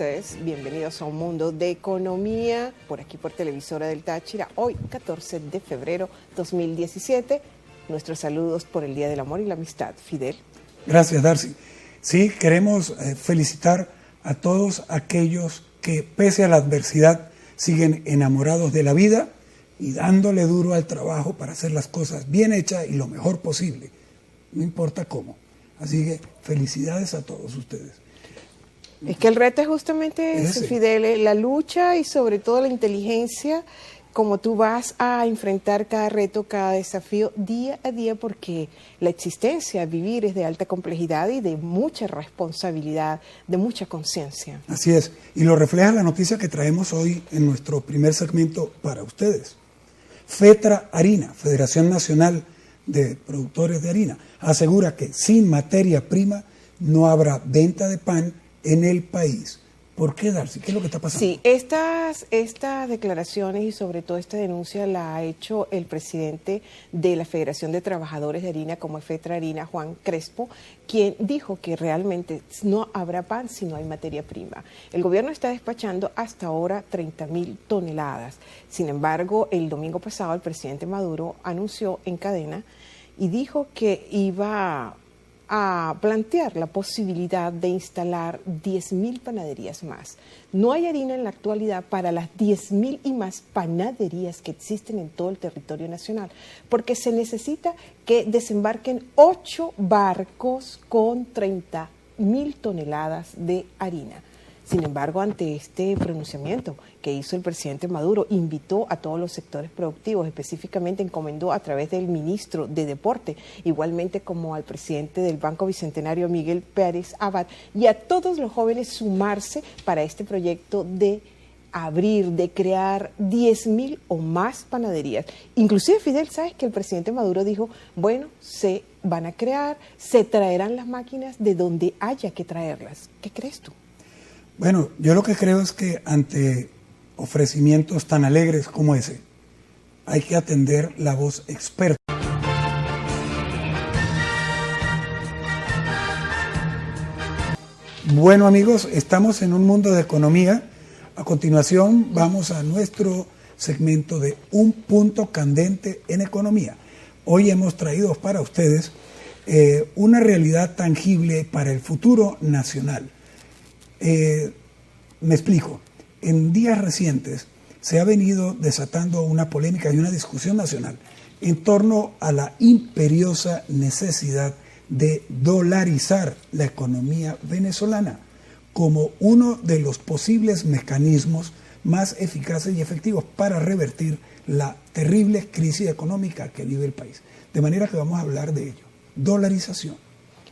ustedes, bienvenidos a un mundo de economía, por aquí por Televisora del Táchira, hoy 14 de febrero 2017. Nuestros saludos por el Día del Amor y la Amistad. Fidel. Gracias, Darcy. Sí, queremos felicitar a todos aquellos que, pese a la adversidad, siguen enamorados de la vida y dándole duro al trabajo para hacer las cosas bien hechas y lo mejor posible, no importa cómo. Así que felicidades a todos ustedes. Es que el reto es justamente ese, Fidel, la lucha y sobre todo la inteligencia, como tú vas a enfrentar cada reto, cada desafío día a día, porque la existencia, vivir, es de alta complejidad y de mucha responsabilidad, de mucha conciencia. Así es, y lo refleja la noticia que traemos hoy en nuestro primer segmento para ustedes. FETRA Harina, Federación Nacional de Productores de Harina, asegura que sin materia prima no habrá venta de pan en el país. ¿Por qué, Darcy? ¿Qué es lo que está pasando? Sí, estas declaraciones y sobre todo esta denuncia la ha hecho el presidente de la Federación de Trabajadores de Harina, como es FETRA Harina, Juan Crespo, quien dijo que realmente no habrá pan si no hay materia prima. El gobierno está despachando hasta ahora 30.000 toneladas. Sin embargo, el domingo pasado el presidente Maduro anunció en cadena y dijo que iba a plantear la posibilidad de instalar 10.000 panaderías más. No hay harina en la actualidad para las 10.000 y más panaderías que existen en todo el territorio nacional, porque se necesita que desembarquen 8 barcos con 30.000 toneladas de harina. Sin embargo, ante este pronunciamiento que hizo el presidente Maduro, invitó a todos los sectores productivos, específicamente encomendó a través del ministro de Deporte, igualmente como al presidente del Banco Bicentenario, Miguel Pérez Abad, y a todos los jóvenes sumarse para este proyecto de abrir, de crear 10.000 o más panaderías. Inclusive, Fidel, ¿sabes que el presidente Maduro dijo, bueno, se van a crear, se traerán las máquinas de donde haya que traerlas? ¿Qué crees tú? Bueno, yo lo que creo es que ante ofrecimientos tan alegres como ese, hay que atender la voz experta. Bueno, amigos, estamos en un mundo de economía. A continuación vamos a nuestro segmento de Un Punto Candente en Economía. Hoy hemos traído para ustedes una realidad tangible para el futuro nacional. Me explico. En días recientes se ha venido desatando una polémica y una discusión nacional en torno a la imperiosa necesidad de dolarizar la economía venezolana como uno de los posibles mecanismos más eficaces y efectivos para revertir la terrible crisis económica que vive el país. De manera que vamos a hablar de ello. Dolarización.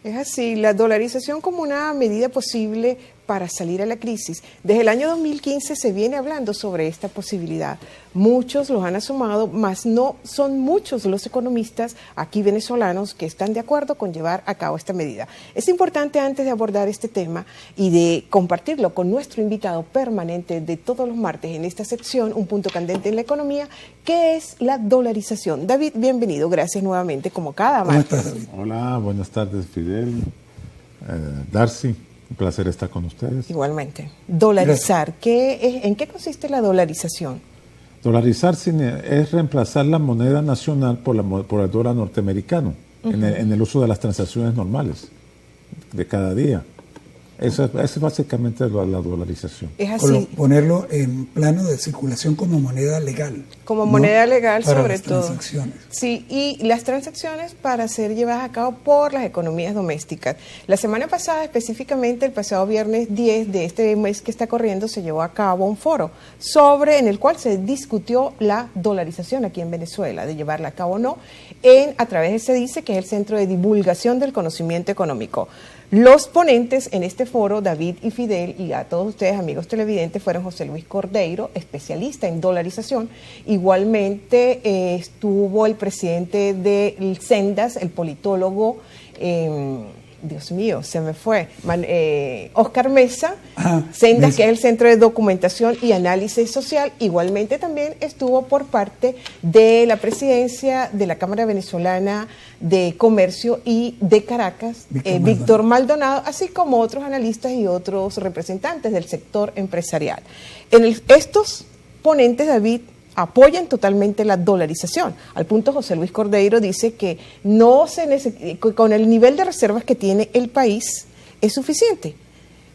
Es así, la dolarización como una medida posible para salir a la crisis. Desde el año 2015 se viene hablando sobre esta posibilidad. Muchos los han asomado, mas no son muchos los economistas aquí venezolanos que están de acuerdo con llevar a cabo esta medida. Es importante, antes de abordar este tema y de compartirlo con nuestro invitado permanente de todos los martes en esta sección, Un Punto Candente en la Economía, ¿qué es la dolarización? David, bienvenido, gracias nuevamente como cada martes. ¿Cómo estás, David? Hola, buenas tardes, Fidel, Darcy. Un placer estar con ustedes. Igualmente. Dolarizar. ¿En qué consiste la dolarización? Dolarizar es reemplazar la moneda nacional por el dólar norteamericano en el uso de las transacciones normales de cada día. Eso es básicamente la dolarización. Es así. Ponerlo en plano de circulación como moneda legal. Como moneda legal, para sobre las todo. Transacciones. Sí, y las transacciones para ser llevadas a cabo por las economías domésticas. La semana pasada, específicamente el pasado viernes 10 de este mes que está corriendo, se llevó a cabo un foro en el cual se discutió la dolarización aquí en Venezuela, de llevarla a cabo o no, a través de CEDICE, que es el Centro de Divulgación del Conocimiento Económico. Los ponentes en este foro, David y Fidel, y a todos ustedes, amigos televidentes, fueron José Luis Cordeiro, especialista en dolarización. Igualmente estuvo el presidente del Sendas, el politólogo Dios mío, se me fue, Oscar Mesa, Mesa, que es el Centro de Documentación y Análisis Social. Igualmente también estuvo por parte de la presidencia de la Cámara Venezolana de Comercio y de Caracas, Víctor Maldonado, así como otros analistas y otros representantes del sector empresarial. Estos ponentes, David, apoyan totalmente la dolarización. Al punto, José Luis Cordeiro dice que no se con el nivel de reservas que tiene el país es suficiente,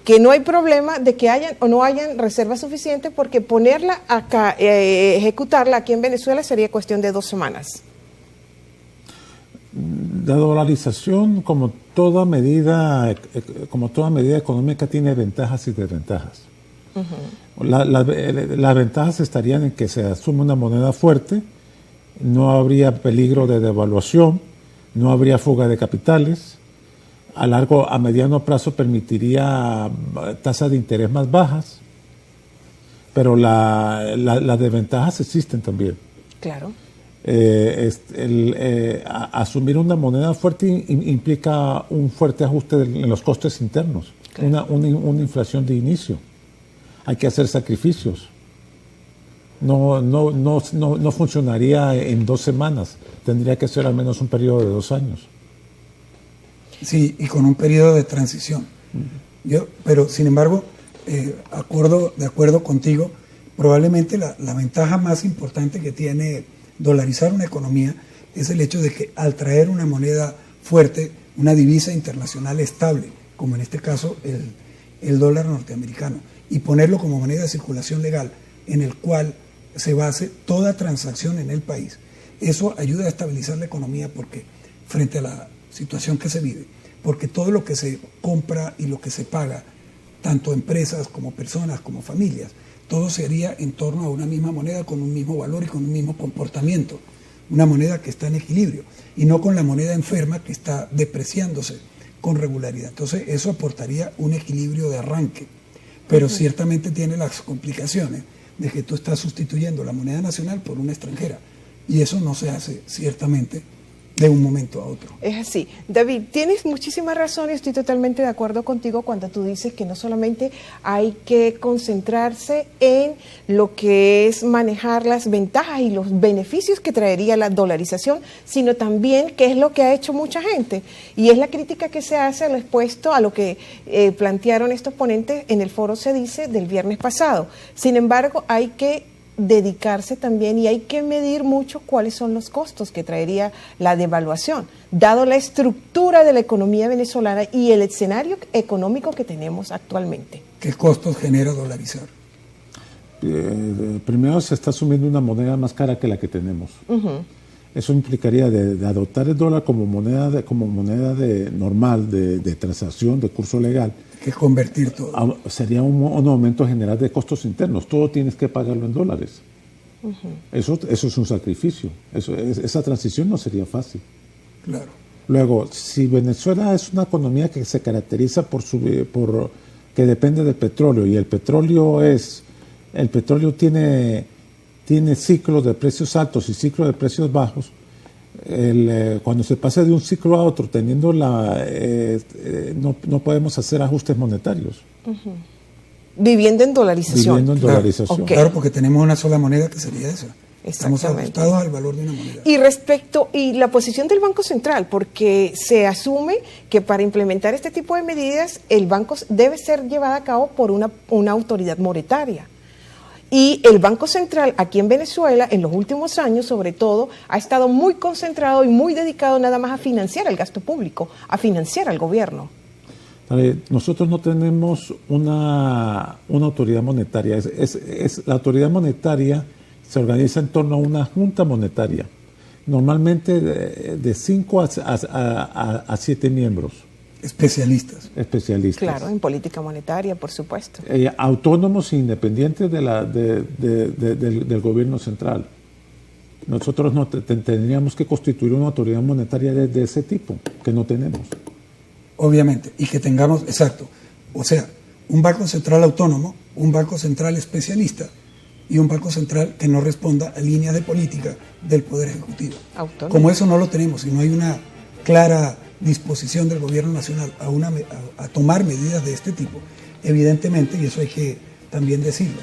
que no hay problema de que hayan o no hayan reservas suficientes, porque ponerla acá, ejecutarla aquí en Venezuela sería cuestión de 2 semanas. La dolarización, como toda medida económica, tiene ventajas y desventajas. Las ventajas estarían en que se asume una moneda fuerte, no habría peligro de devaluación, no habría fuga de capitales, a mediano plazo permitiría tasas de interés más bajas, pero las desventajas existen también. Claro. Asumir una moneda fuerte implica un fuerte ajuste en los costes internos, claro. una inflación de inicio. Hay que hacer sacrificios. No funcionaría en 2 semanas. Tendría que ser al menos un periodo de 2 años. Sí, y con un periodo de transición. Pero, sin embargo, de acuerdo contigo, probablemente la ventaja más importante que tiene dolarizar una economía es el hecho de que al traer una moneda fuerte, una divisa internacional estable, como en este caso el dólar norteamericano, y ponerlo como moneda de circulación legal en el cual se base toda transacción en el país. Eso ayuda a estabilizar la economía, porque frente a la situación que se vive, porque todo lo que se compra y lo que se paga, tanto empresas como personas como familias, todo sería en torno a una misma moneda con un mismo valor y con un mismo comportamiento, una moneda que está en equilibrio y no con la moneda enferma que está depreciándose con regularidad. Entonces eso aportaría un equilibrio de arranque. Pero ciertamente tiene las complicaciones de que tú estás sustituyendo la moneda nacional por una extranjera, y eso no se hace ciertamente de un momento a otro. Es así. David, tienes muchísima razón y estoy totalmente de acuerdo contigo cuando tú dices que no solamente hay que concentrarse en lo que es manejar las ventajas y los beneficios que traería la dolarización, sino también qué es lo que ha hecho mucha gente. Y es la crítica que se hace al expuesto a lo que plantearon estos ponentes en el foro Se Dice del viernes pasado. Sin embargo, hay que dedicarse también y hay que medir mucho cuáles son los costos que traería la devaluación, dado la estructura de la economía venezolana y el escenario económico que tenemos actualmente. ¿Qué costos genera dolarizar? Primero, se está asumiendo una moneda más cara que la que tenemos. Eso implicaría de adoptar el dólar como moneda normal de transacción, de curso legal. Que convertir todo. Sería un aumento general de costos internos. Todo tienes que pagarlo en dólares. Eso es un sacrificio. Esa transición no sería fácil. Claro. Luego, si Venezuela es una economía que se caracteriza por que depende del petróleo, y el petróleo tiene ciclos de precios altos y ciclos de precios bajos. Cuando se pasa de un ciclo a otro teniendo no podemos hacer ajustes monetarios. Viviendo en dolarización. Claro, okay. Claro, porque tenemos una sola moneda que sería esa. Estamos ajustados al valor de una moneda. Y la posición del Banco Central, porque se asume que para implementar este tipo de medidas el banco debe ser llevado a cabo por una autoridad monetaria. Y el Banco Central aquí en Venezuela, en los últimos años sobre todo, ha estado muy concentrado y muy dedicado nada más a financiar el gasto público, a financiar al gobierno. Nosotros no tenemos una autoridad monetaria. La autoridad monetaria se organiza en torno a una junta monetaria, normalmente de 5 a 7 miembros. Especialistas. Claro, en política monetaria, por supuesto. Autónomos e independientes del gobierno central. Nosotros tendríamos que constituir una autoridad monetaria de ese tipo, que no tenemos. Obviamente, y que tengamos, exacto, o sea, un banco central autónomo, un banco central especialista y un banco central que no responda a líneas de política del Poder Ejecutivo. Autónomo. Como eso no lo tenemos y no hay una clara disposición del gobierno nacional a tomar medidas de este tipo, evidentemente, y eso hay que también decirlo,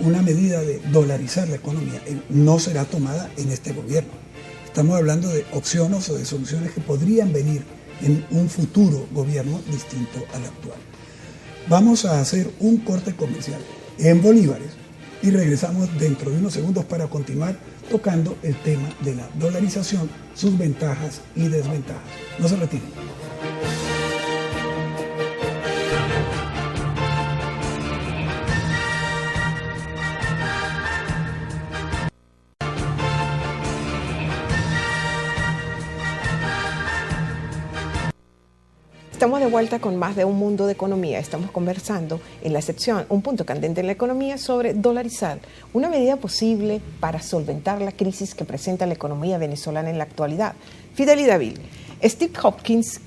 una medida de dolarizar la economía no será tomada en este gobierno. Estamos hablando de opciones o de soluciones que podrían venir en un futuro gobierno distinto al actual. Vamos a hacer un corte comercial en bolívares y regresamos dentro de unos segundos para continuar tocando el tema de la dolarización, sus ventajas y desventajas. No se retiren. Estamos de vuelta con más de Un Mundo de Economía. Estamos conversando en la sección Un Punto Candente en la Economía sobre dolarizar, una medida posible para solventar la crisis que presenta la economía venezolana en la actualidad. Fidelidad David, Steve Hans,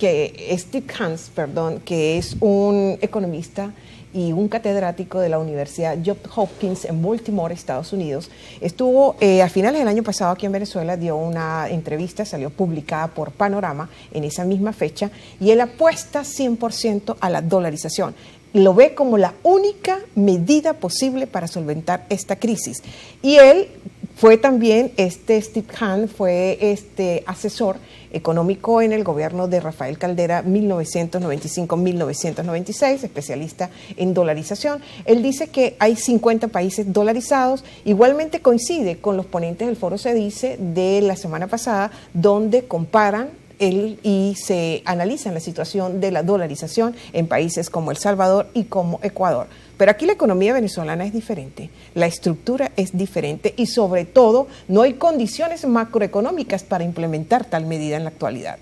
que es un economista y un catedrático de la Universidad Johns Hopkins en Baltimore, Estados Unidos, estuvo a finales del año pasado aquí en Venezuela, dio una entrevista, salió publicada por Panorama en esa misma fecha, y él apuesta 100% a la dolarización. Lo ve como la única medida posible para solventar esta crisis. Y él fue también, Steve Hans fue asesor económico en el gobierno de Rafael Caldera 1995-1996, especialista en dolarización. Él dice que hay 50 países dolarizados. Igualmente coincide con los ponentes del Foro CEDICE de la semana pasada, donde comparan y se analiza la situación de la dolarización en países como El Salvador y como Ecuador. Pero aquí la economía venezolana es diferente, la estructura es diferente y sobre todo no hay condiciones macroeconómicas para implementar tal medida en la actualidad.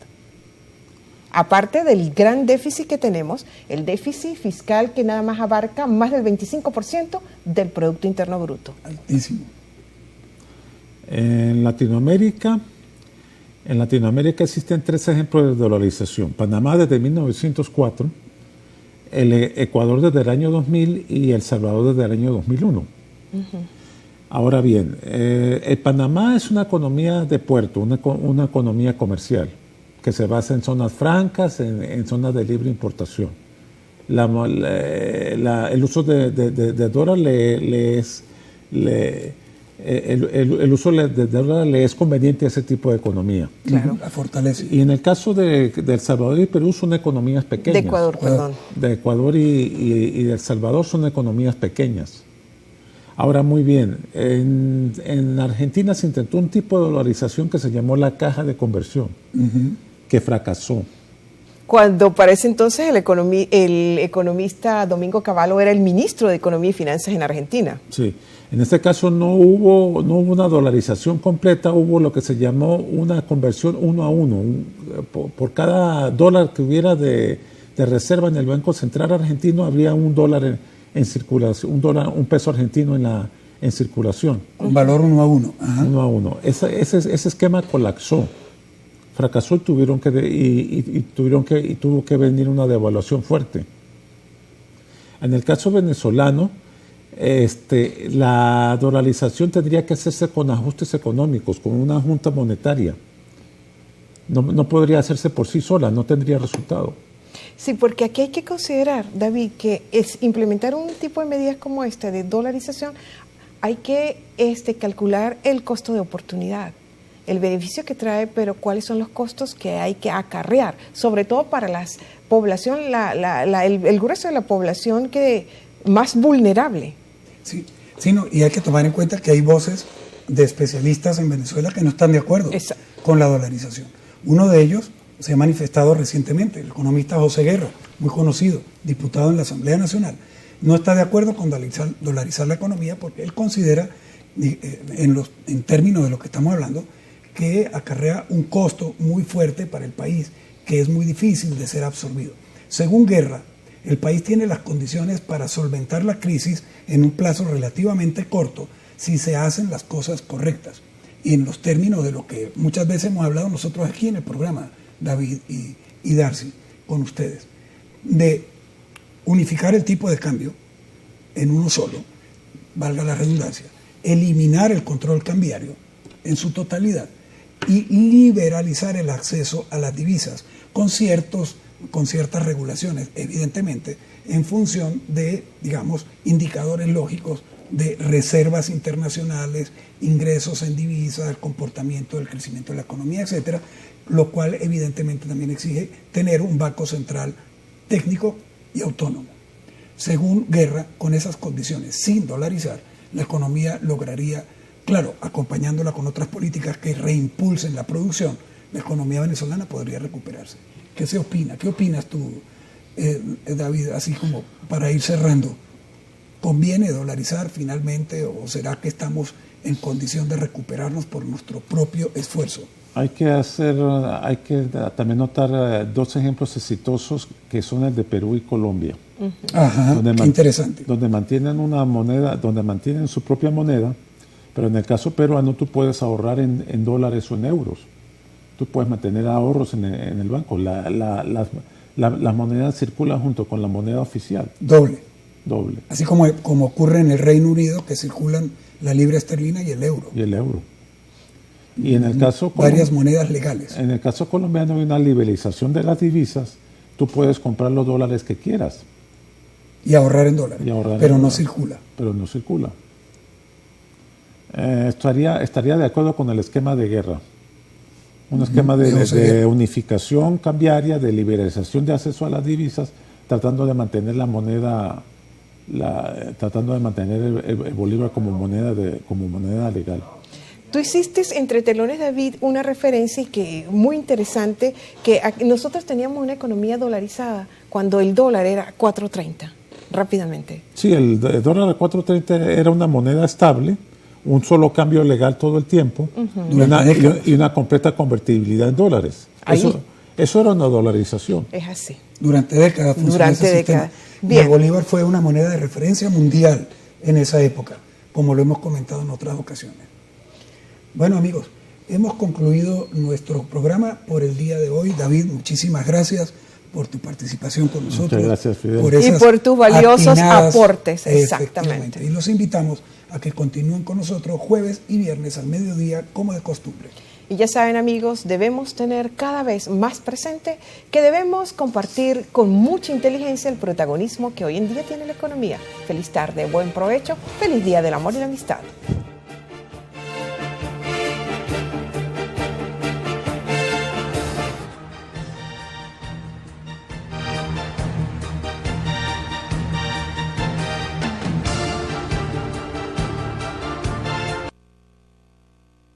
Aparte del gran déficit que tenemos, el déficit fiscal que nada más abarca más del 25% del Producto Interno Bruto. Altísimo. En Latinoamérica existen 3 ejemplos de dolarización. Panamá desde 1904, el Ecuador desde el año 2000 y El Salvador desde el año 2001. Uh-huh. Ahora bien, el Panamá es una economía de puerto, una economía comercial que se basa en zonas francas, en zonas de libre importación. El uso de dólar el uso de dólar le es conveniente a ese tipo de economía. Claro, la fortalece. Y en el caso de El Salvador y Perú son economías pequeñas. De Ecuador, perdón. De Ecuador y de El Salvador son economías pequeñas. Ahora, muy bien, en Argentina se intentó un tipo de dolarización que se llamó la caja de conversión, uh-huh, que fracasó. Cuando para ese entonces el economista Domingo Cavallo era el ministro de Economía y Finanzas en Argentina. Sí, en este caso no hubo una dolarización completa, hubo lo que se llamó una conversión 1 a 1. Por cada dólar que hubiera de reserva en el Banco Central argentino, habría un dólar en circulación, un peso argentino en circulación. Un valor 1 a 1. Ajá. 1 a 1. Ese esquema colapsó. Fracasó y tuvo que venir una devaluación fuerte. En el caso venezolano, la dolarización tendría que hacerse con ajustes económicos, con una junta monetaria. No podría hacerse por sí sola, no tendría resultado. Sí, porque aquí hay que considerar, David, que implementar un tipo de medidas como esta de dolarización, hay que calcular el costo de oportunidad, el beneficio que trae, pero cuáles son los costos que hay que acarrear, sobre todo para la población, el grueso de la población más vulnerable. Sí, no, y hay que tomar en cuenta que hay voces de especialistas en Venezuela que no están de acuerdo con la dolarización. Uno de ellos se ha manifestado recientemente, el economista José Guerra, muy conocido, diputado en la Asamblea Nacional, no está de acuerdo con dolarizar la economía porque él considera, en términos de lo que estamos hablando, que acarrea un costo muy fuerte para el país, que es muy difícil de ser absorbido. Según Guerra, el país tiene las condiciones para solventar la crisis en un plazo relativamente corto si se hacen las cosas correctas. Y en los términos de lo que muchas veces hemos hablado nosotros aquí en el programa, David y Darcy, con ustedes, de unificar el tipo de cambio en uno solo, valga la redundancia, eliminar el control cambiario en su totalidad, y liberalizar el acceso a las divisas con ciertas regulaciones, evidentemente, en función de, digamos, indicadores lógicos de reservas internacionales, ingresos en divisas, el comportamiento del crecimiento de la economía, etcétera, lo cual evidentemente también exige tener un banco central técnico y autónomo. Según Guerra, con esas condiciones, sin dolarizar, la economía lograría, claro, acompañándola con otras políticas que reimpulsen la producción, la economía venezolana podría recuperarse. ¿Qué se opina? ¿Qué opinas tú, David, así como para ir cerrando? ¿Conviene dolarizar finalmente o será que estamos en condición de recuperarnos por nuestro propio esfuerzo? Hay que también notar dos ejemplos exitosos que son el de Perú y Colombia. Ajá, qué interesante. Donde mantienen una moneda, donde mantienen su propia moneda, pero en el caso peruano tú puedes ahorrar en dólares o en euros. Tú puedes mantener ahorros en el banco. La moneda circula junto con la moneda oficial. Doble. Doble. Así como ocurre en el Reino Unido, que circulan la libra esterlina y el euro. Y el euro. Y en el caso varias monedas legales. En el caso colombiano hay una liberalización de las divisas. Tú puedes comprar los dólares que quieras. Y ahorrar en dólares. Pero no circula. Pero no circula. Estaría de acuerdo con el esquema de Guerra. Un esquema de unificación cambiaria, de liberalización de acceso a las divisas, tratando de mantener la moneda, tratando de mantener el bolívar como moneda legal. Tú hiciste entre telones, David, una referencia y que muy interesante, que nosotros teníamos una economía dolarizada cuando el dólar era 4.30, rápidamente. Sí, el dólar a 4.30 era una moneda estable, un solo cambio legal todo el tiempo, y una completa convertibilidad en dólares. Eso era una dolarización. Es así. Durante décadas funcionó ese sistema. El bolívar fue una moneda de referencia mundial en esa época, como lo hemos comentado en otras ocasiones. Bueno, amigos, hemos concluido nuestro programa por el día de hoy. David, muchísimas gracias por tu participación con nosotros. Muchas gracias, Fidel. Y por tus valiosos aportes, exactamente. Y los invitamos a que continúen con nosotros jueves y viernes al mediodía, como de costumbre. Y ya saben, amigos, debemos tener cada vez más presente que debemos compartir con mucha inteligencia el protagonismo que hoy en día tiene la economía. Feliz tarde, buen provecho, feliz día del amor y la amistad.